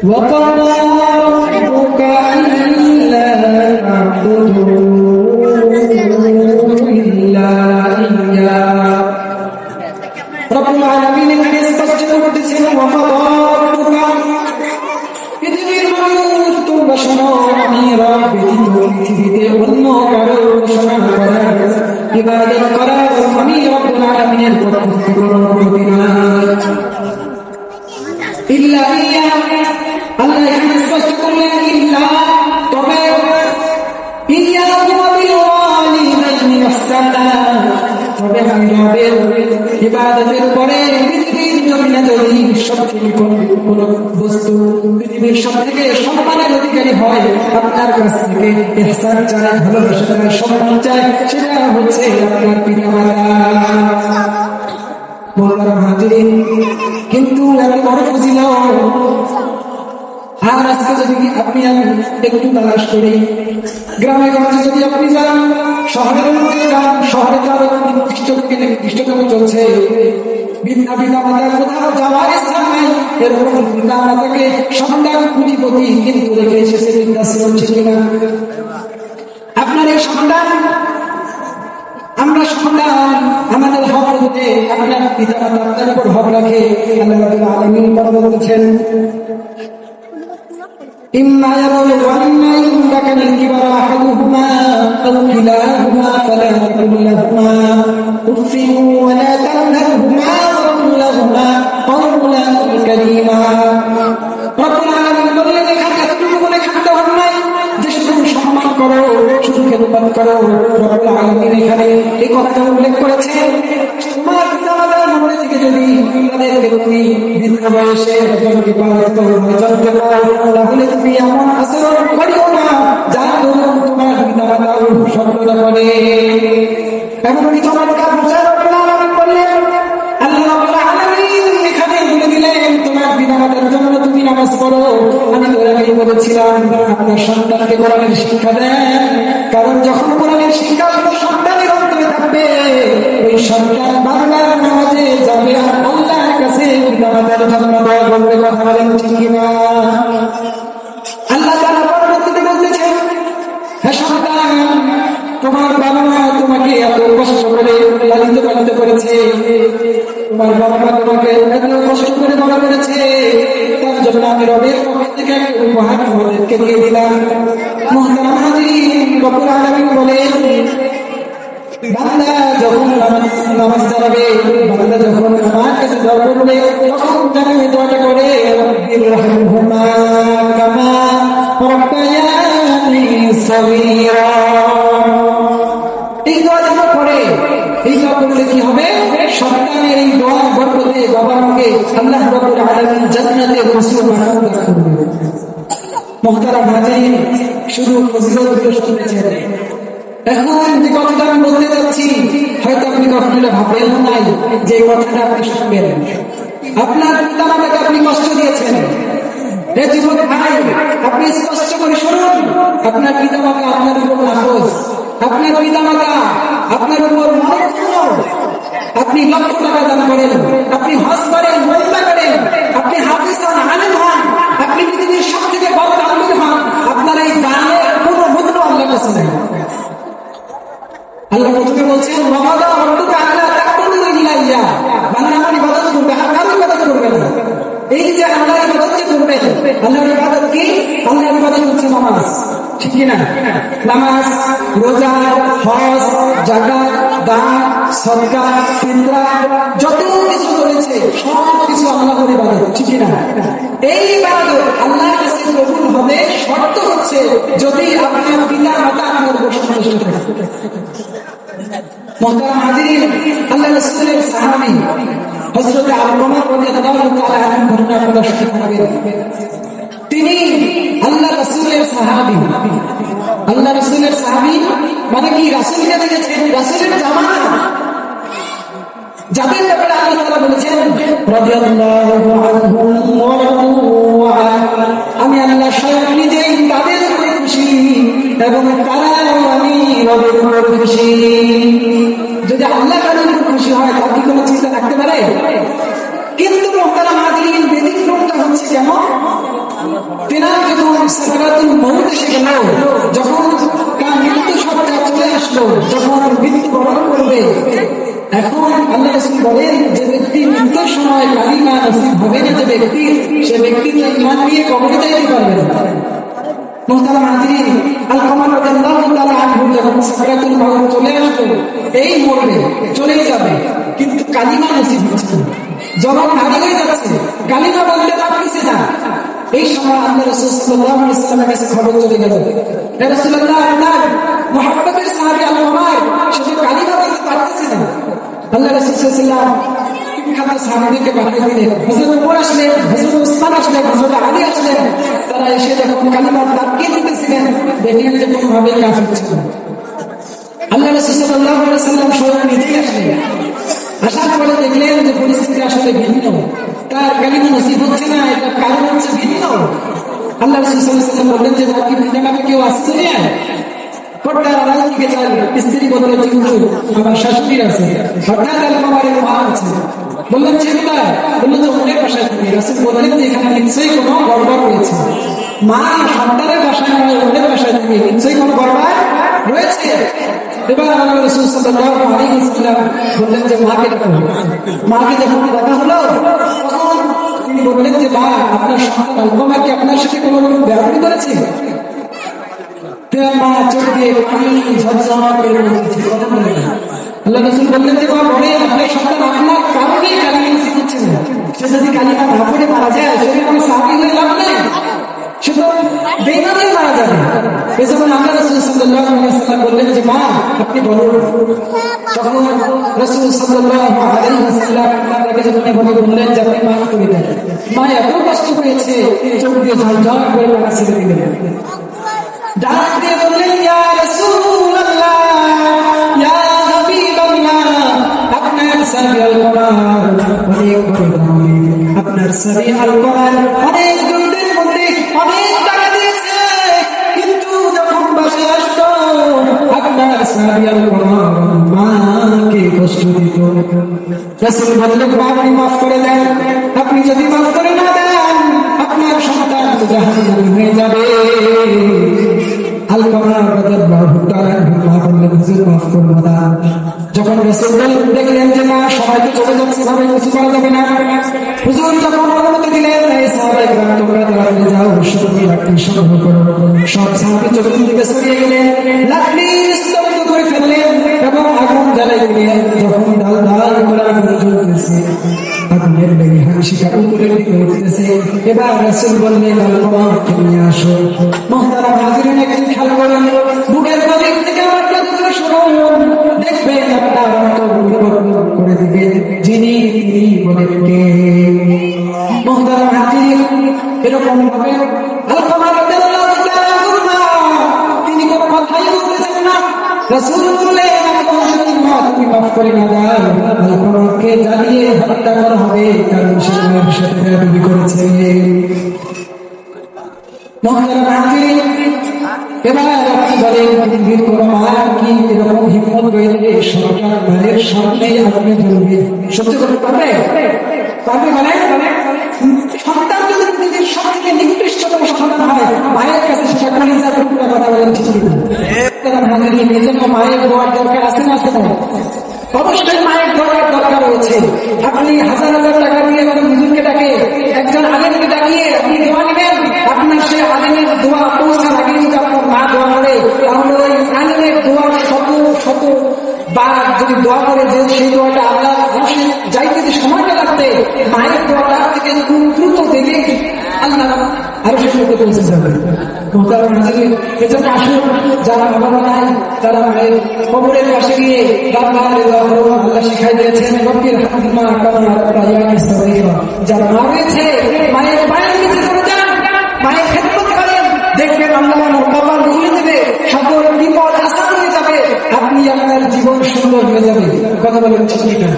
وقضى ربك ألا تعبدوا إلا إياه رب العالمين এখানে স্পষ্ট করতেছেন وقضى ربك পৃথিবীর মানুষ তোমরা শোনো আমি রব ব্যতীত পৃথিবীতে অন্য কারো উপাসনা করার ইবাদত করার আমি রব্বুল আলামিনের পক্ষ থেকে কোনো অনুমতি নাই ইল্লা ইয়া আল্লাহ এখানে স্পষ্ট করলেন ইল্লা তবে ইয়া বিল ওয়ালিদাইনি ইহসানা তবে আমি রবের ইবাদতের পরে পৃথিবীর জমিনে যদি সবথেকে কোনো বস্তু পৃথিবীর সবথেকে সম্মানের অধিকারী হয় আপনার কাছ থেকে ইহসান চায় ভালোবাসা চায় সম্মান চায় সেটা হচ্ছে আপনার পিতামাতা মোহতারাম হাজিরিন কিন্তু এত বড় ফজিলত আর আজকে যদি আপনি একটু তালাশ করি গ্রামে গঞ্জে যদি আপনি যান শহরের মধ্যে যান শহরে তার নির্দিষ্টতম চলছে পিতা মাতার কোথাও যাওয়ার ইচ্ছা নাই এরকম পিতা মাতাকে সন্তান কুটিপতি কিন্তু রেখে এসেছে বৃদ্ধাশ্রম ঠিক কিনা আপনার এই সন্তান আমরা সন্তান আমাদের হক হতে আপনার পিতা মাতা আপনার উপর হক রাখে আল্লাহ রাব্বুল আলামিন বলছেন إما يبلغن عندك الكبر أحدهما أو كلاهما فلا تقل لهما أف ولا تنهرهما وقل لهما قولا كريما رب العالمين বললেন এখানে এতটুকু বলে খাদ্য হবে না যে শুধু সম্মান করো শুধু খেদমত করো রব্বুল আলামিন এখানে এই কথা উল্লেখ করেছেন তোমার পিতামাতার মনে থেকে যদি তাদেরকে তুমি বৃদ্ধ বয়সে একজনকে পালিত হয়েছে তাহলে তুমি এমন আচরণ করিও না যার দরুন তোমার পিতামাতাও সফলতা বলে এমনকি চমৎকার ভাষা রব্বুল আলামিন বললেন আল্লাহ রাব্বুল আলামিন এখানে বলে দিলেন তোমার পিতামাতার জন্য তুমি নামাজ পড়ো আমি তো আগেই বলেছিলাম আপনার সন্তানকে কোরআনের শিক্ষা দেন কারণ যখন কোরআনের শিক্ষা সন্তানের অন্তরে থাকবে ওই সন্তান বাংলার নামাজে যাবে আর আল্লাহর কাছে পিতামাতার জন্য দোয়া করবে কথা বলেন ঠিক কিনা আল্লাহ তাআলা পরবর্তীতে বলতেছেন হে সন্তান তোমার বাবা মা তোমাকে এত কষ্ট করে লালিত পালিত করেছে তোমার বাবা মা তোমাকে এত কষ্ট করে বড় করেছে তার জন্য আমি রবের পক্ষ থেকে একটা উপহার তোমাদেরকে দিয়ে দিলাম মুহতারাম হাজিরিন রব্বুল আলামিন বলেন বান্দা যখন নামাজ দাঁড়াবে বান্দা যখন আমার কাছে দোয়া করবে তখন যেন এই দোয়াটা করে রব্বির রহমহুমা কামা রাব্বায়ানি সগীরা এই দোয়া যখন করে এই দোয়া করলে কি হবে সন্তানের এই দোয়ার বরকতে বাবা মাকে আল্লাহ রাব্বুল আলামিন জান্নাতে রাসূল বানাতে করবে মুহতারাম হাজিরিন শুধু ফজিলতগুলো শুনতেছেন এখন যে কথাটা আমি বলতে যাচ্ছি হয়তো আপনি কখনো ভাববেন নাই যে কথাটা আপনি শুনবেন আপনার পিতা মাতাকে আপনি কষ্ট দিয়েছেন হে যুবক ভাই আপনি স্পষ্ট করে শুনুন আপনার পিতা মাতা আপনার উপর নাখোশ আপনার পিতা মাতা আপনার উপর মনোযোগ আপনি লক্ষ টাকা দান করেন আপনি হজ করেন উমরা করেন আপনি হাফেজ হন আলেম হন আপনি পৃথিবীর সব থেকে বড় আলেম হন আপনার এই দানের কোনো মূল্য আল্লাহর কাছে নেই আল্লাহ প্রথমে বলছেন ওয়াকাদা রব্বুকা আল্লা তা'বুদু ইল্লা ইয়্যাহ বান্দা আমার ইবাদত করবে আর কারো ইবাদত করবে না এই যে আল্লাহর ইবাদত যে করবে আল্লাহর ইবাদত কি আল্লাহর ইবাদত হচ্ছে নামাজ ঠিক কি না নামাজ রোজা হজ যাকাত দান সদকা ফিতরা যত কিছু রয়েছে সব কিছু আল্লাহর ইবাদত ঠিক কি না এই ইবাদত আল্লাহর কাছে কবুল হবে শর্ত হচ্ছে যদি আপনার পিতা মাতা আপনার উপর সন্তুষ্ট থাকে মুহতারাম হাজিরিন আল্লাহ রাসূলের সাহাবী হযরত আলকামা রাদিয়াল্লাহু তাআলা আনহু ঘটনা প্রকাশ করবেন তিনি আল্লাহ রাসূলের সাহাবী মানে কি রাসূলকে দেখেছেন রাসূলের জামানা যাদের ব্যাপারে আল্লাহ তাআলা বলেছেন রাদিয়াল্লাহু আনহুম ওয়া রাদু আনহু আমি আল্লাহ স্বয়ং নিজেই তাদের উপর খুশি এবং তারাও আমি রবের উপর খুশি যদি আল্লাহ তাআলার উপর খুশি হয় তার কি কোনো চিন্তা থাকতে পারে কিন্তু মুহতারাম হাজিরিন ব্যতিক্রমটা হচ্ছে কেমন তেনার যখন সাকরাতুল মউত এসে গেল, যখন তার মৃত্যু সত্তা চলে আসলো, যখন মৃত্যুবরণ করবে, এখন আল্লাহ রাসূল বলেন যে ব্যক্তি মৃত্যুর সময় কালিমা নসিব হবে না, যে ব্যক্তি, সে ব্যক্তি তো ঈমান নিয়ে কবরে যাইতে পারবে না। মুহতারাম হাজিরিন, আলকামা রাদিয়াল্লাহু তাআলা আনহু যখন সাকরাতুল মউত চলে আসলো, এই মরবে, চলেই যাবে, কিন্তু কালিমা নসিব হচ্ছে না, জবান ভারী হয়ে যাচ্ছে, কালিমা বলতে পারতেছে না। এই সময় আল্লাহ রাসূল সাল্লাল্লাহু আলাইহি ওয়াসাল্লামের কাছে খবর চলে গেল, ইয়া রাসূলুল্লাহ, আপনার মুহাব্বতের সাহাবী আল-উমার সে তো কালিমা বলতে পারতেছে না। আল্লাহ রাসূল সাল্লাল্লাহু আলাইহি ওয়াসাল্লাম বিখ্যাত সাহাবীদেরকে পাঠিয়ে দিলেন। হযরত ওমর আসলেন, হযরত ওসমান আসলেন, হযরত আলী আসলেন। তারা এসে যখন কালিমা তাকিয়ে দিতেছিলেন, দেখলেন যে কোনোভাবে কাজ হচ্ছে না। আল্লাহ রাসূল সাল্লাল্লাহু আলাইহি ওয়াসাল্লাম স্বয়ং নিজেই আসলেন। আসার পরে দেখলেন যে পরিস্থিতি আসলে ভিন্ন, তার কালিমা নসিব হচ্ছে না, এটা কারণ হচ্ছে ভিন্ন। আল্লাহ রাসূল সাল্লাল্লাহু আলাইহি ওয়াসাল্লাম বললেন যে বাকি জানাবে কেউ আসছে না? পর্দার আড়াল থেকে যান, স্ত্রী বললেন যে আমার শাশুড়ি আছে, অর্থাৎ আলকামারের মা আছে। বললেন যে কোথায়? বললেন যে অনেক বাসায় থেকে। রাসূল বললেন যে এখানে নিশ্চয়ই কোনো গড়বড় রয়েছে। মা সন্তানের বাসায় নয়, অন্যের বাসায় থেকে, নিশ্চয়ই কোনো গড়বড় রয়েছে। এবার আল্লাহ রাসূল সাল্লাল্লাহু আলাইহি ওয়াসাল্লাম বললেন যে মাকে ডাকো। মাকে যখন ডাকা হলো, তখন তিনি বললেন যে মা, আপনার সন্তান আলকামা কি আপনার সাথে কোনো রকম ব্যবহার করেছে? মা চোখ দিয়ে পানি ঝরঝরা করে বলছে, কথা বলে না। আল্লাহ রাসূল বললেন যে মা, বলে আপনার সন্তান আপনার কারণেই কালিমা নসিব হচ্ছে না। সে যদি কালিমা না পড়ে মারা যায়, সে কোনো সাহাবী হয়ে লাভ নেই, সে তো বেঈমানই মারা যাবে। এজন্য আল্লাহ রাসূল সাল্লাল্লাহু আলাইহি ওয়াসাল্লাম বললেন যে মা, আপনি বলুন। তখন রাসূল সাল্লাল্লাহু আলাইহি ওয়াসাল্লাম তাকে যখন এভাবে বললেন যে আপনি মাফ করে দেন, মা এত কষ্ট পেয়েছে, চোখ দিয়ে ঝরঝর করে পানি ছেড়ে দিলেন। ডাক দিয়ে বললেন, ইয়া রাসূলুল্লাহ, ইয়া হাবিবাল্লাহ, আপনার সাবি আল-কুরআন অনেক বড়, আপনার সাবি আল-কুরআন অনেক দুর্দের মধ্যে অনেক টাকা দিয়েছে, কিন্তু যখন বাসায় আসতো আপনার সাবি আল-কুরআন মাকে কষ্ট দিত। রাসূল বললেন, আপনি মাফ করে দেন। আপনি যদি মাফ করে না দেন, আপনার সন্তান জাহান্নামী হয়ে যাবে। আলকামা রাদিয়াল্লাহু তাআলা বললেন, হুজুর মাফ করুন না। যখন রাসূল দেখলেন যে না, সবাই তো চলে যাচ্ছে, ভাবে কিছু করা যাবে না, হুজুর যখন অনুমতি দিলেন, এই সাহাবায়ে তোমরা তাড়াতাড়ি যাও, সবাই লাকড়ি সংগ্রহ করো। সব সাহাবী চোখের দিকে সরিয়ে গেলেন, লাকড়ি স্তব্ধ করে ফেললেন এবং আগুন জ্বালাই দিলেন। যখন ডাল ডাল করে আগুন জ্বলতেছে, আগুনের লেগে হাসিটা উপরের দিকে উঠতেছে। এবার রাসূল বললেন, আলকামা নিয়ে আসো। মুহতারাম হাজিরিন, একটু খেয়াল করেন, বুকের গভীর থেকে আমার কথা শুনুন, দেখবেন আপনার অন্তর পরিবর্তন করে দিবেন যিনি, তিনি বলেন কে। মুহতারাম হাজিরিন, এরকম ভাবে আলকামা রাদিয়াল্লাহু তাআলা তিনি কোনো কথাই বলতেছেন না। রাসূল বললেন, তুমি মাফ করে না দাও, আলকামাকে জ্বালিয়ে হত্যা করা হবে, কারণ সে আমার সাথে বেয়াদবি করেছে। মুহতারাম হাজিরিন, এবার আপনি বলেন, পৃথিবীর কোনো মা কি এরকম হিম্মত রয়েছে সন্তান মায়ের সামনে আপনি ধরবে? সত্যি করতে পারবে? পারবে মানে সন্তান যদি পৃথিবীর সব থেকে নিকৃষ্টতম সন্তান হয়, মায়ের কাছে সেটা কলিজার টুকরা, কথা বলেন ঠিক কিনা? হাজিরিন, এজন্য মায়ের দোয়ার দরকার আছে না? অবশ্যই মায়ের দোয়ার দরকার রয়েছে। আপনি হাজার হাজার টাকা দিয়ে একজন হুজুরকে ডাকে, একজন আলেমকে ডাকিয়ে আপনি দোয়া নেবেন, আপনার সে আলেমের দোয়া পৌঁছার আগে যদি আপনার মা দোয়া করে, তাহলে ওই আলেমের দোয়ার শত শত বার যদি দোয়া করে, যে সেই দোয়াটা আল্লাহ মানুষের যাইতে যে সময়টা লাগবে, মায়ের দোয়াটা থেকে খুব দ্রুত দেখে আল্লাহ আরো সে করতে পৌঁছে যাবে। এজন্য আসুন, যারা বাবা নাই, যারা মায়ের কবরের পাশে গিয়ে আল্লাহ শিখাই দিয়েছেন, যারা মা রয়েছে মায়ের পায়ের নিচে চলে যান, মায়ের খেদমত করেন, দেখবেন আল্লাহ বাবা ভুলে দেবে, সকল বিপদ আসান হয়ে যাবে, আপনি আপনার জীবন সুন্দর হয়ে যাবে। কথা বলেন ঠিক না?